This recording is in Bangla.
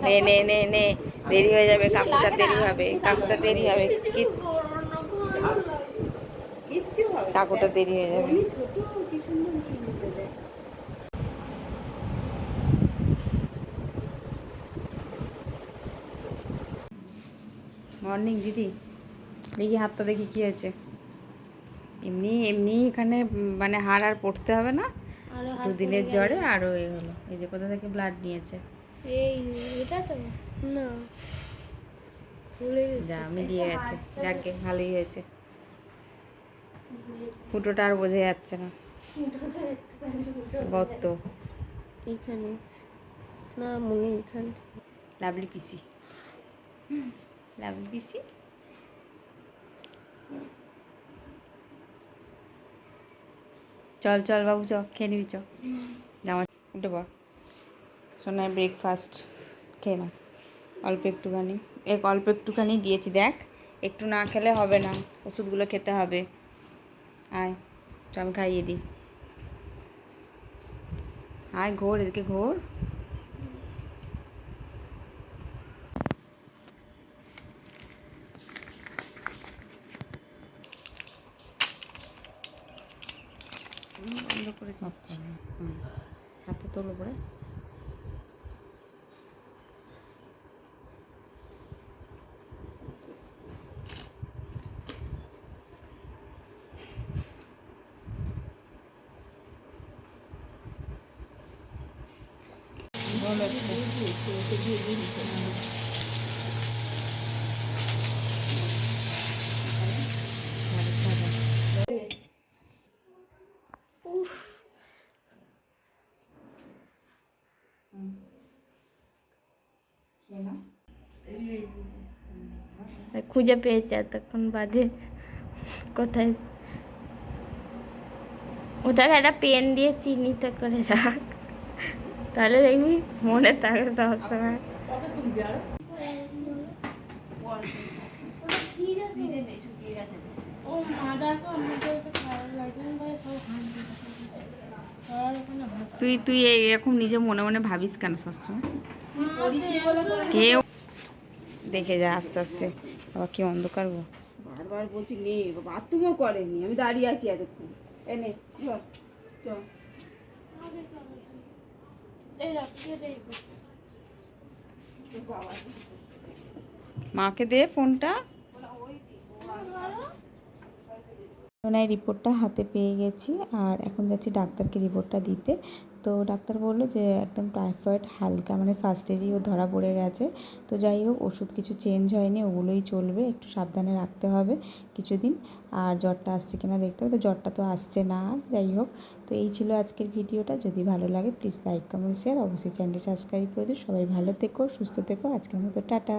নে নে নে নে, দেরি হয়ে যাবে, কাকুটা দেরি হবে, কাকুটা দেরি হবে, কাকুটা দেরি হয়ে যাবে। মর্নিং দিদি, দেখি হাতটা দেখি কি হয়েছে। এমনি এমনি এখানে মানে হাড় আর পড়তে হবে না, দুদিনের জ্বরে আরও এ হলো। এই যে কোথা থেকে ব্লাড নিয়েছে, এই এটা তো না যা মিলিয়ে গেছে, যাকে ভালোই হয়েছে। ফুটোটা আর বোঝা যাচ্ছে না, গর্ত। এখানে না মনে এখানে লাভলি পিসি, লাভলি পিসি। চল চল বাবু, চ খেয়ে নিবি, চ জামা উঠে পর। সোনার ব্রেকফাস্ট খেয়ে নাও অল্প একটুখানি, অল্প একটুখানি দিয়েছি দেখ, একটু না খেলে হবে না, ওষুধগুলো খেতে হবে। আয় তো আমি খাইয়ে দিই, আয় ঘোর এদিকে ঘোর। বন্ধ করে যাচ্ছে, হাতে তোলো পরে। খুঁজে পেয়েছে এতক্ষণ বাদে কোথায়। ওটাকে একটা পেন দিয়ে চিহ্নিত করে রাখ, তাহলে দেখবি মনে থাকে সবসময়। তুই তুই এরকম নিজে মনে মনে ভাবিস কেন সবসময়? কেউ দেখে যা আস্তে আস্তে, আবার কি অন্ধকার গো। বারবার বলছি নেই, বাথরুমও করেনি, আমি দাঁড়িয়ে আছি এতক্ষণ। এনে চ মাকে দে ফোনটা। ওনার রিপোর্টটা হাতে পেয়ে গেছি, আর এখন যাচ্ছি ডাক্তারকে রিপোর্টটা দিতে। তো ডাক্তার বললো যে একদম টাইফয়েড হালকা, মানে ফার্স্ট স্টেজেই ও ধরা পড়ে গেছে। তো যাই হোক, ওষুধ কিছু চেঞ্জ হয়নি, ওগুলোই চলবে, একটু সাবধানে রাখতে হবে কিছুদিন। আর জ্বরটা আসছে কিনা দেখতে হবে, তো জ্বরটা তো আসছে না। যাই হোক, তো এই ছিল আজকের ভিডিওটা। যদি ভালো লাগে প্লিজ লাইক কমেন্ট শেয়ার, অবশ্যই চ্যানেলটি সাবস্ক্রাইব করে দিও। সবাই ভালো থেকো, সুস্থ থেকো, আজকের মতো টাটা।